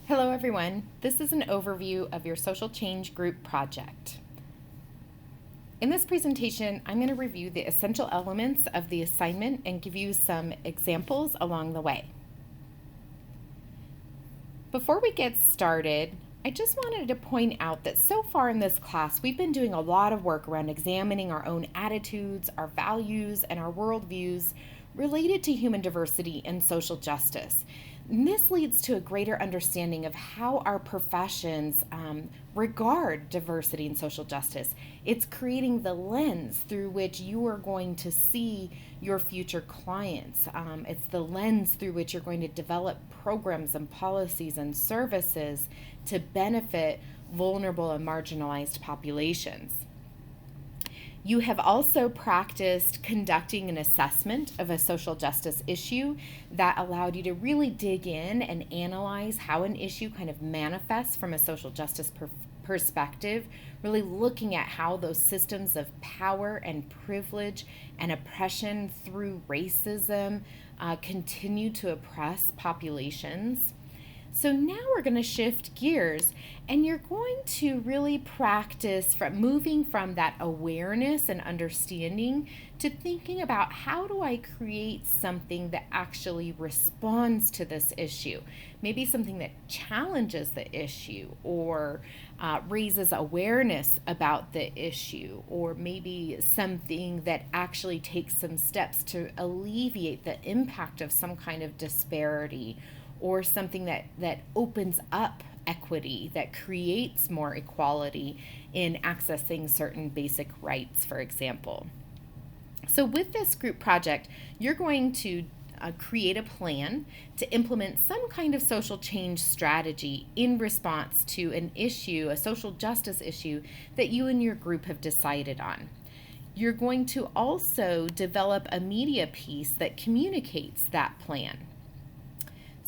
Hello everyone, this is an overview of your social change group project. In this presentation, I'm going to review the essential elements of the assignment and give you some examples along the way. Before we get started, I just wanted to point out that so far in this class, we've been doing a lot of work around examining our own attitudes, our values, and our worldviews related to human diversity and social justice. And this leads to a greater understanding of how our professions regard diversity and social justice. It's creating the lens through which you are going to see your future clients. It's the lens through which you're going to develop programs and policies and services to benefit vulnerable and marginalized populations. You have also practiced conducting an assessment of a social justice issue that allowed you to really dig in and analyze how an issue kind of manifests from a social justice perspective, really looking at how those systems of power and privilege and oppression through racism continue to oppress populations. So now we're going to shift gears and you're going to really practice from moving from that awareness and understanding to thinking about how do I create something that actually responds to this issue. Maybe something that challenges the issue or raises awareness about the issue, or maybe something that actually takes some steps to alleviate the impact of some kind of disparity, or something that opens up equity, that creates more equality in accessing certain basic rights, for example. So with this group project, you're going to create a plan to implement some kind of social change strategy in response to an issue, a social justice issue that you and your group have decided on. You're going to also develop a media piece that communicates that plan.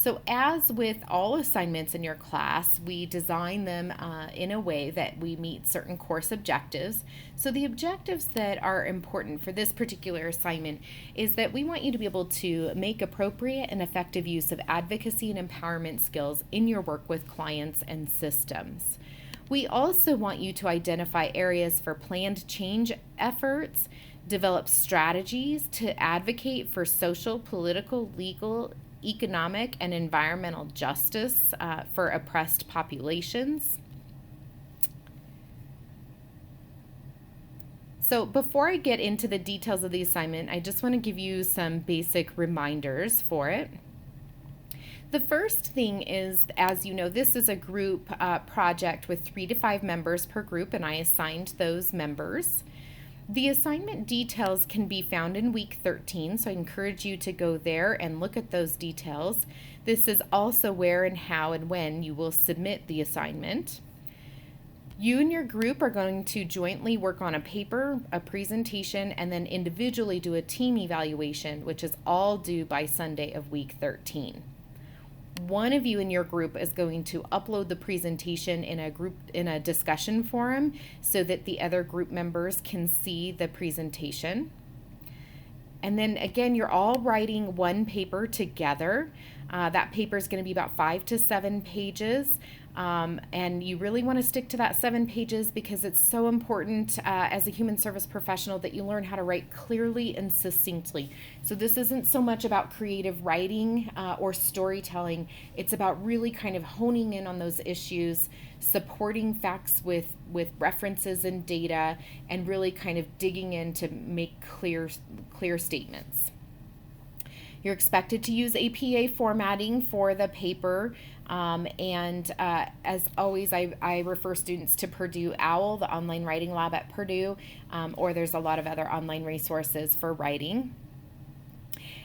So as with all assignments in your class, we design them in a way that we meet certain course objectives. So the objectives that are important for this particular assignment is that we want you to be able to make appropriate and effective use of advocacy and empowerment skills in your work with clients and systems. We also want you to identify areas for planned change efforts, develop strategies to advocate for social, political, legal, economic, and environmental justice for oppressed populations. So before I get into the details of the assignment, I just want to give you some basic reminders for it. The first thing is, as you know, this is a group project with 3 to 5 members per group, and I assigned those members. The assignment details can be found in week 13, so I encourage you to go there and look at those details. This is also where and how and when you will submit the assignment. You and your group are going to jointly work on a paper, a presentation, and then individually do a team evaluation, which is all due by Sunday of week 13. One of you in your group is going to upload the presentation in a discussion forum so that the other group members can see the presentation. And then again, you're all writing one paper together. That paper is going to be about 5 to 7 pages. And you really want to stick to that 7 pages because it's so important as a human service professional that you learn how to write clearly and succinctly. So this isn't so much about creative writing or storytelling. It's about really kind of honing in on those issues, supporting facts with references and data, and really kind of digging in to make clear statements. You're expected to use APA formatting for the paper, and as always, I refer students to Purdue OWL, the online writing lab at Purdue, or there's a lot of other online resources for writing.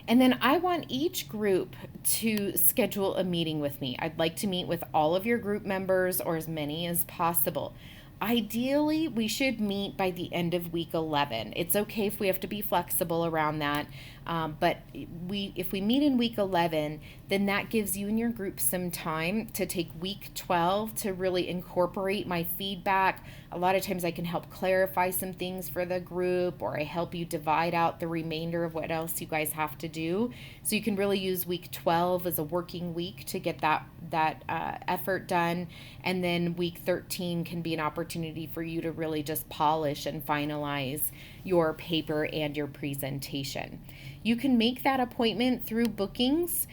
And then I want each group to schedule a meeting with me. I'd like to meet with all of your group members, or as many as possible. Ideally, we should meet by the end of week 11. It's okay if we have to be flexible around that, but if we meet in week 11, then that gives you and your group some time to take week 12 to really incorporate my feedback. A lot of times I can help clarify some things for the group, or I help you divide out the remainder of what else you guys have to do. So you can really use week 12 as a working week to get that that effort done, and then week 13 can be an opportunity for you to really just polish and finalize your paper and your presentation. You can make that appointment through bookings.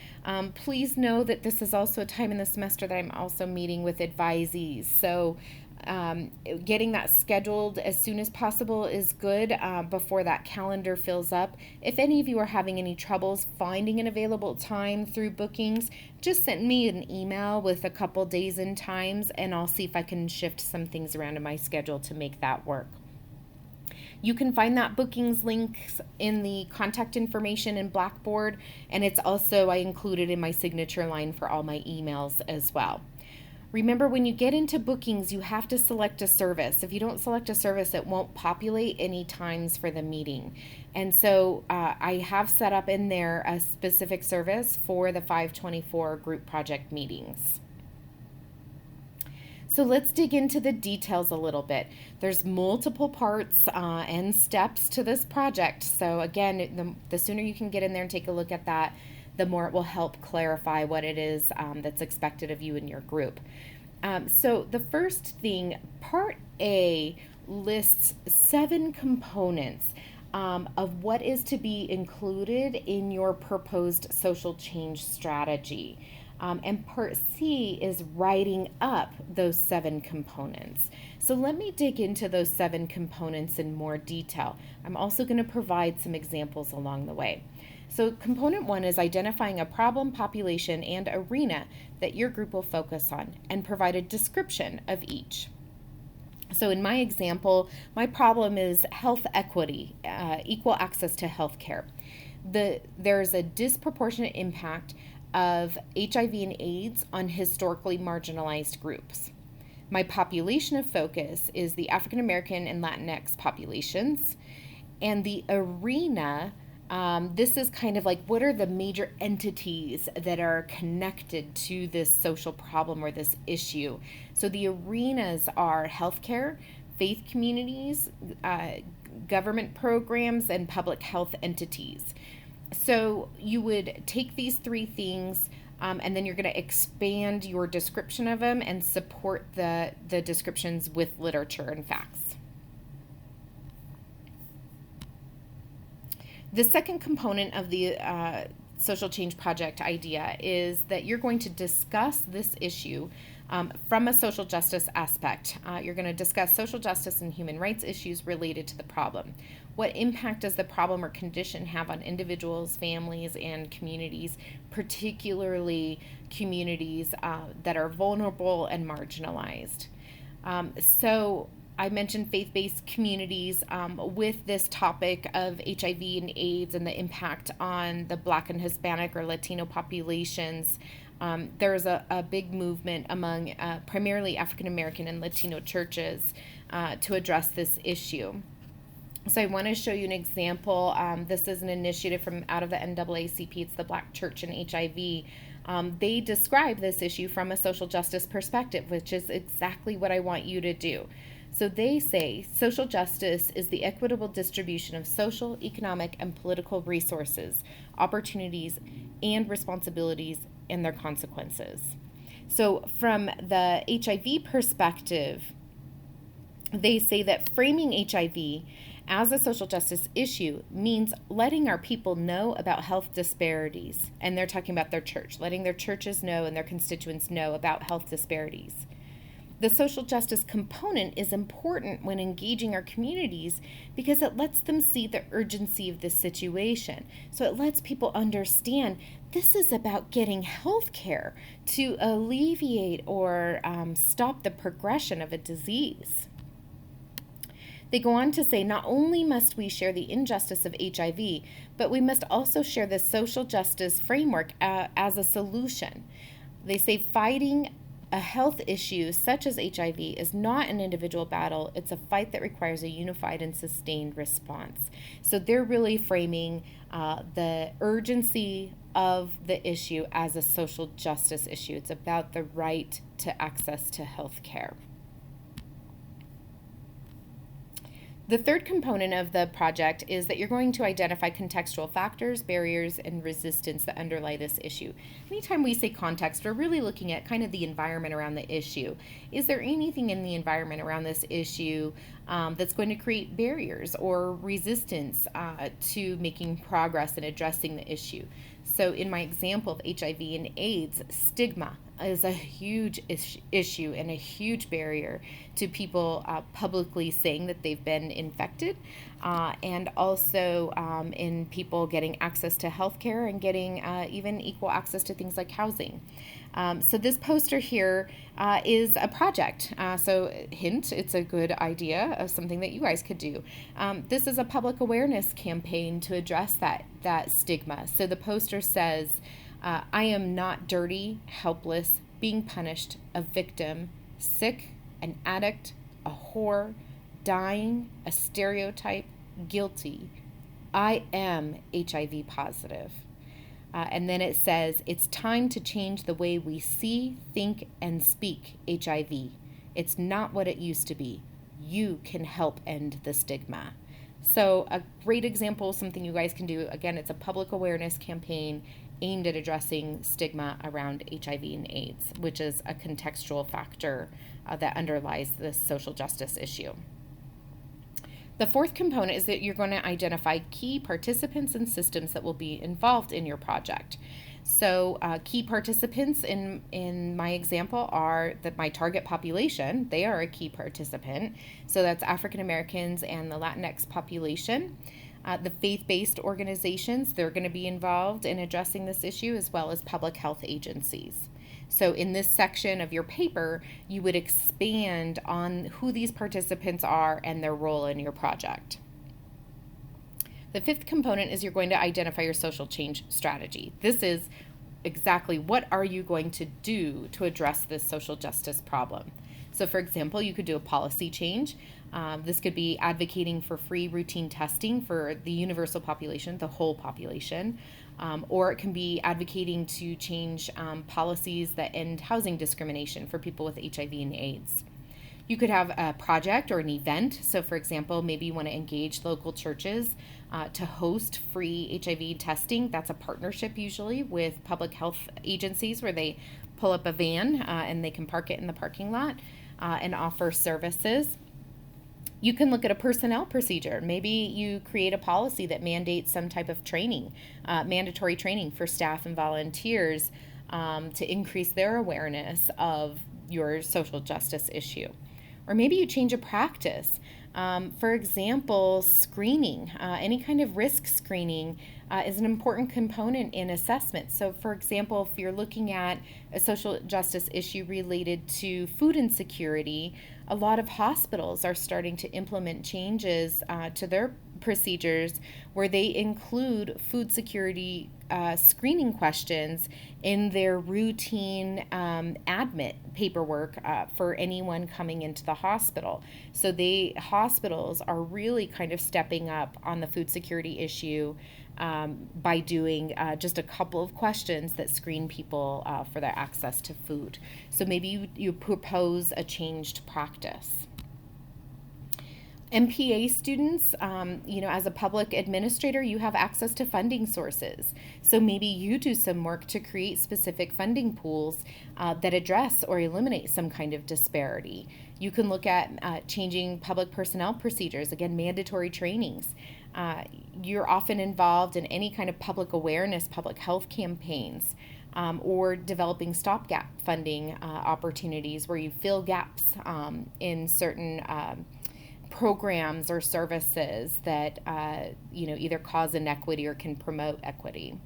Please know that this is also a time in the semester that I'm also meeting with advisees. So getting that scheduled as soon as possible is good before that calendar fills up. If any of you are having any troubles finding an available time through bookings, just send me an email with a couple days and times, and I'll see if I can shift some things around in my schedule to make that work. You can find that bookings links in the contact information in Blackboard, and it's also, I included in my signature line for all my emails as well. Remember, when you get into bookings, you have to select a service. If you don't select a service, it won't populate any times for the meeting. And so I have set up in there a specific service for the 524 group project meetings. So let's dig into the details a little bit. There's multiple parts and steps to this project. So again, the sooner you can get in there and take a look at that, the more it will help clarify what it is that's expected of you and your group. So the first thing, Part A lists 7 components of what is to be included in your proposed social change strategy. And Part C is writing up those 7 components. So let me dig into those 7 components in more detail. I'm also going to provide some examples along the way. So component 1 is identifying a problem, population, and arena that your group will focus on, and provide a description of each. So in my example, my problem is health equity, equal access to health care. There's a disproportionate impact of HIV and AIDS on historically marginalized groups. My population of focus is the African American and Latinx populations, and the arena, this is kind of like, what are the major entities that are connected to this social problem or this issue? So the arenas are healthcare, faith communities, government programs, and public health entities. So you would take these 3 things, and then you're going to expand your description of them and support the descriptions with literature and facts. The second component of the Social Change Project idea is that you're going to discuss this issue from a social justice aspect. You're going to discuss social justice and human rights issues related to the problem. What impact does the problem or condition have on individuals, families, and communities, particularly communities that are vulnerable and marginalized? So I mentioned faith-based communities with this topic of HIV and AIDS and the impact on the Black and Hispanic or Latino populations. There's a big movement among primarily African American and Latino churches to address this issue. So I want to show you an example. This is an initiative from out of the NAACP. It's the Black Church and HIV. They describe this issue from a social justice perspective, which is exactly what I want you to do. So they say social justice is the equitable distribution of social, economic, and political resources, opportunities, and responsibilities and their consequences. So from the HIV perspective, they say that framing HIV as a social justice issue means letting our people know about health disparities. And they're talking about their church, letting their churches know and their constituents know about health disparities. The social justice component is important when engaging our communities because it lets them see the urgency of the situation. So it lets people understand this is about getting health care to alleviate or stop the progression of a disease. They go on to say, not only must we share the injustice of HIV, but we must also share the social justice framework as a solution. They say fighting a health issue such as HIV is not an individual battle. It's a fight that requires a unified and sustained response. So they're really framing the urgency of the issue as a social justice issue. It's about the right to access to health care. The third component of the project is that you're going to identify contextual factors, barriers, and resistance that underlie this issue. Anytime we say context, we're really looking at kind of the environment around the issue. Is there anything in the environment around this issue that's going to create barriers or resistance to making progress and addressing the issue? So in my example of HIV and AIDS, stigma is a huge issue and a huge barrier to people publicly saying that they've been infected, and also in people getting access to healthcare and getting even equal access to things like housing. So this poster here is a project. So hint, it's a good idea of something that you guys could do. This is a public awareness campaign to address that stigma. So the poster says, I am not dirty, helpless, being punished, a victim, sick, an addict, a whore, dying, a stereotype, guilty. I am HIV positive. And then it says, it's time to change the way we see, think, and speak HIV. It's not what it used to be. You can help end the stigma. So a great example of something you guys can do, again, it's a public awareness campaign aimed at addressing stigma around HIV and AIDS, which is a contextual factor that underlies this social justice issue. The fourth component is that you're going to identify key participants and systems that will be involved in your project. So key participants in my example are that my target population, they are a key participant. So that's African Americans and the Latinx population. The faith-based organizations, they're going to be involved in addressing this issue, as well as public health agencies. So in this section of your paper, you would expand on who these participants are and their role in your project. The fifth component is you're going to identify your social change strategy. This is exactly what are you going to do to address this social justice problem. So for example, you could do a policy change. This could be advocating for free routine testing for the universal population, the whole population, or it can be advocating to change policies that end housing discrimination for people with HIV and AIDS. You could have a project or an event. So for example, maybe you want to engage local churches to host free HIV testing. That's a partnership usually with public health agencies where they pull up a van and they can park it in the parking lot and offer services. You can look at a personnel procedure. Maybe you create a policy that mandates some type of training, mandatory training for staff and volunteers to increase their awareness of your social justice issue. Or maybe you change a practice. For example, screening, any kind of risk screening is an important component in assessment. So for example, if you're looking at a social justice issue related to food insecurity, a lot of hospitals are starting to implement changes to their procedures where they include food security screening questions in their routine admit paperwork for anyone coming into the hospital. So hospitals are really kind of stepping up on the food security issue by doing just a couple of questions that screen people for their access to food. So maybe you propose a changed practice. MPA students, as a public administrator, you have access to funding sources. So maybe you do some work to create specific funding pools that address or eliminate some kind of disparity. You can look at changing public personnel procedures, again, mandatory trainings. You're often involved in any kind of public awareness, public health campaigns, or developing stopgap funding opportunities where you fill gaps in certain programs or services that either cause inequity or can promote equity.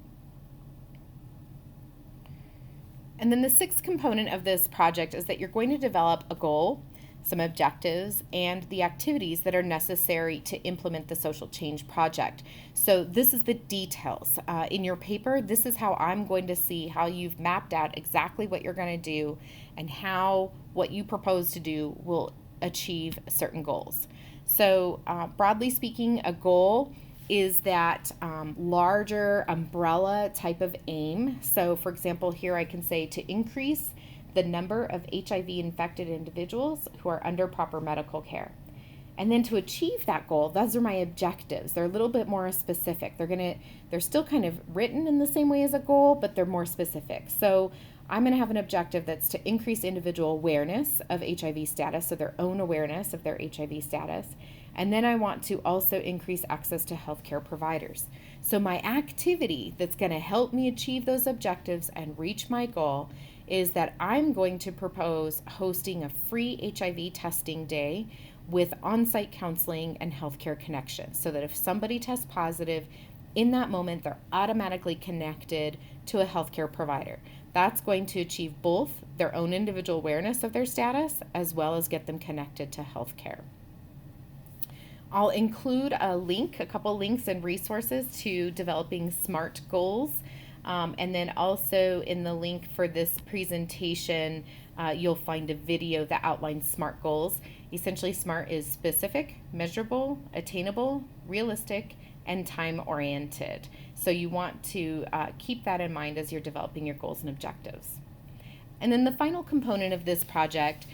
And then the sixth component of this project is that you're going to develop a goal, some objectives, and the activities that are necessary to implement the social change project. So this is the details. In your paper, this is how I'm going to see how you've mapped out exactly what you're going to do and how what you propose to do will achieve certain goals. So broadly speaking, a goal is that larger umbrella type of aim. So for example, here I can say to increase the number of HIV infected individuals who are under proper medical care. And then to achieve that goal, those are my objectives. They're a little bit more specific. They're still kind of written in the same way as a goal, but they're more specific. So I'm going to have an objective that's to increase individual awareness of HIV status, so their own awareness of their HIV status. And then I want to also increase access to healthcare providers. So my activity that's going to help me achieve those objectives and reach my goal is that I'm going to propose hosting a free HIV testing day with on-site counseling and healthcare connections, so that if somebody tests positive, in that moment, they're automatically connected to a healthcare provider. That's going to achieve both their own individual awareness of their status as well as get them connected to healthcare. I'll include a couple links and resources to developing SMART goals. And then also in the link for this presentation, you'll find a video that outlines SMART goals. Essentially, SMART is specific, measurable, attainable, realistic, and time-oriented. So you want to keep that in mind as you're developing your goals and objectives. And then the final component of this project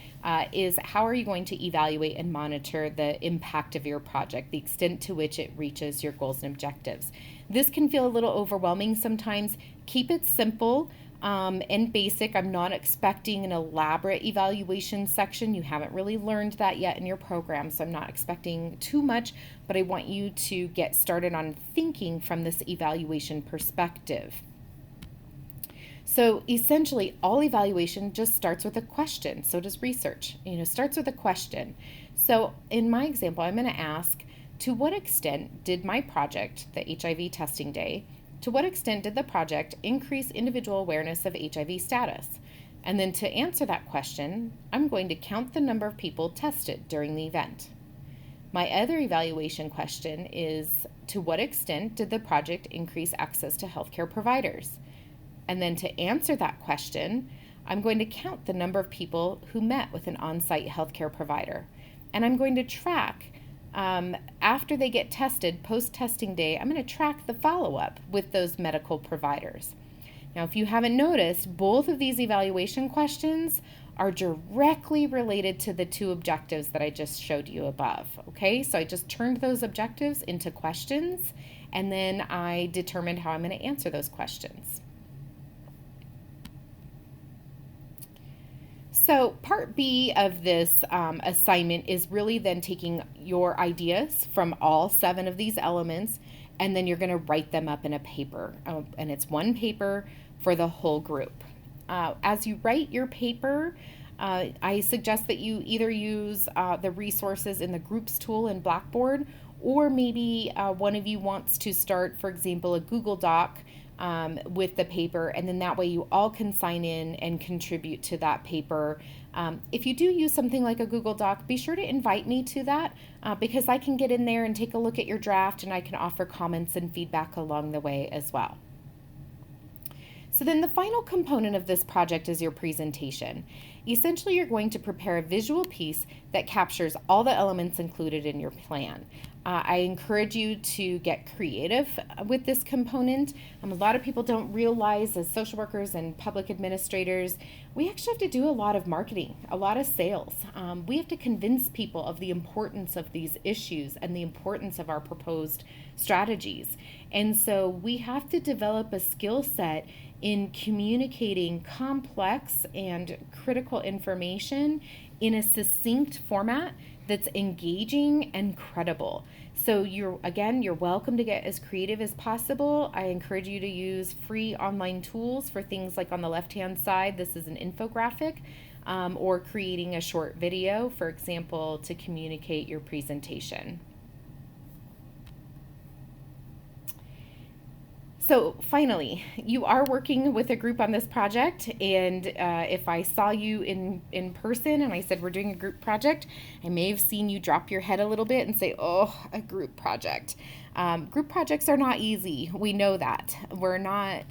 is how are you going to evaluate and monitor the impact of your project, the extent to which it reaches your goals and objectives. This can feel a little overwhelming sometimes. Keep it simple and basic. I'm not expecting an elaborate evaluation section. You haven't really learned that yet in your program, so I'm not expecting too much, but I want you to get started on thinking from this evaluation perspective. So essentially, all evaluation just starts with a question. So does research. Starts with a question. So in my example, I'm going to ask, to what extent did my project, the HIV testing day, to what extent did the project increase individual awareness of HIV status? And then to answer that question, I'm going to count the number of people tested during the event. My other evaluation question is, to what extent did the project increase access to healthcare providers? And then to answer that question, I'm going to count the number of people who met with an on-site healthcare provider. And I'm going to track, after they get tested, post-testing day, I'm going to track the follow-up with those medical providers. Now, if you haven't noticed, both of these evaluation questions are directly related to the two objectives that I just showed you above. Okay, so I just turned those objectives into questions, and then I determined how I'm going to answer those questions. So part B of this assignment is really then taking your ideas from all 7 of these elements, and then you're going to write them up in a paper. And it's one paper for the whole group. As you write your paper, I suggest that you either use the resources in the groups tool in Blackboard, or maybe one of you wants to start, for example, a Google Doc with the paper, and then that way you all can sign in and contribute to that paper. If you do use something like a Google Doc, be sure to invite me to that because I can get in there and take a look at your draft, and I can offer comments and feedback along the way as well. So then the final component of this project is your presentation. Essentially, you're going to prepare a visual piece that captures all the elements included in your plan. I encourage you to get creative with this component. A lot of people don't realize, as social workers and public administrators, we actually have to do a lot of marketing, a lot of sales. We have to convince people of the importance of these issues and the importance of our proposed strategies. And so we have to develop a skill set in communicating complex and critical information in a succinct format that's engaging and credible. So you're welcome to get as creative as possible. I encourage you to use free online tools for things like on the left-hand side, this is an infographic, or creating a short video, for example, to communicate your presentation. So finally, you are working with a group on this project, and if I saw you in person and I said we're doing a group project, I may have seen you drop your head a little bit and say, oh, a group project. Group projects are not easy. We know that. We're not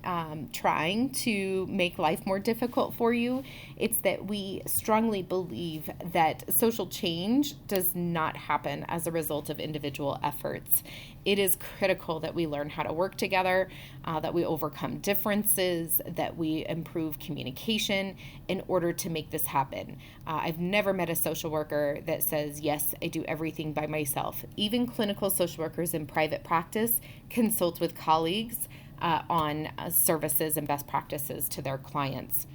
trying to make life more difficult for you. It's that we strongly believe that social change does not happen as a result of individual efforts. It is critical that we learn how to work together, that we overcome differences, that we improve communication in order to make this happen. I've never met a social worker that says, yes, I do everything by myself. Even clinical social workers in private practice consult with colleagues on services and best practices to their clients.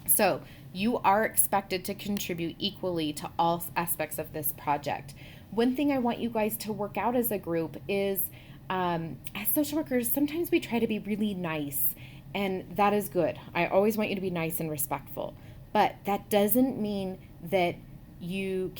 So you are expected to contribute equally to all aspects of this project. One thing I want you guys to work out as a group is, as social workers, sometimes we try to be really nice, and that is good. I always want you to be nice and respectful, but that doesn't mean that you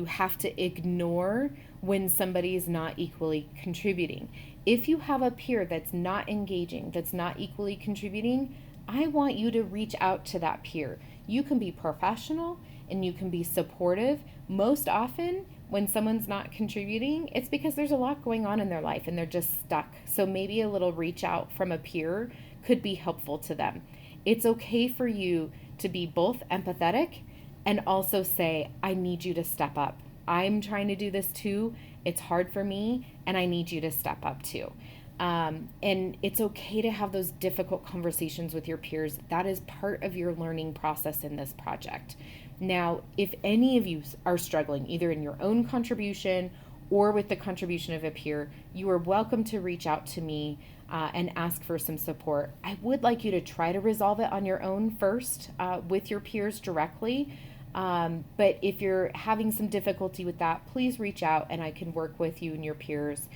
have to ignore when somebody is not equally contributing. If you have a peer that's not engaging, that's not equally contributing, I want you to reach out to that peer. You can be professional and you can be supportive. Most often, when someone's not contributing, it's because there's a lot going on in their life and they're just stuck. So maybe a little reach out from a peer could be helpful to them. It's okay for you to be both empathetic and also say, I need you to step up. I'm trying to do this too. It's hard for me, and I need you to step up too. And it's okay to have those difficult conversations with your peers. That is part of your learning process in this project. Now, if any of you are struggling, either in your own contribution or with the contribution of a peer, you are welcome to reach out to me and ask for some support. I would like you to try to resolve it on your own first with your peers directly. But if you're having some difficulty with that, please reach out and I can work with you and your peers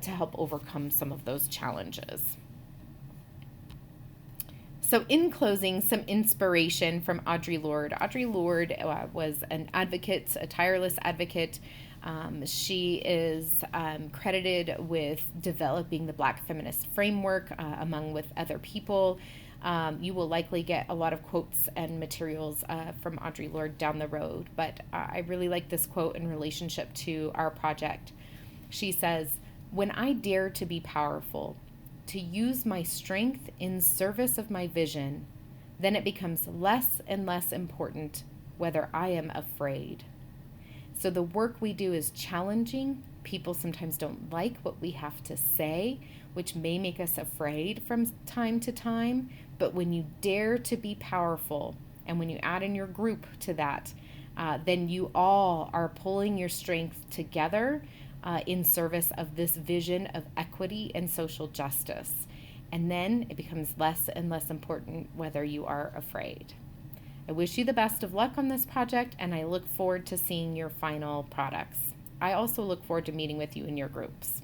to help overcome some of those challenges. So in closing, some inspiration from Audre Lorde. Audre Lorde was an advocate, a tireless advocate. She is credited with developing the Black feminist framework among with other people. You will likely get a lot of quotes and materials from Audre Lorde down the road, but I really like this quote in relationship to our project. She says, "When I dare to be powerful, to use my strength in service of my vision, then it becomes less and less important whether I am afraid." So the work we do is challenging. People sometimes don't like what we have to say, which may make us afraid from time to time. But when you dare to be powerful, and when you add in your group to that, then you all are pulling your strength together in service of this vision of equity and social justice. And then it becomes less and less important whether you are afraid. I wish you the best of luck on this project, and I look forward to seeing your final products. I also look forward to meeting with you in your groups.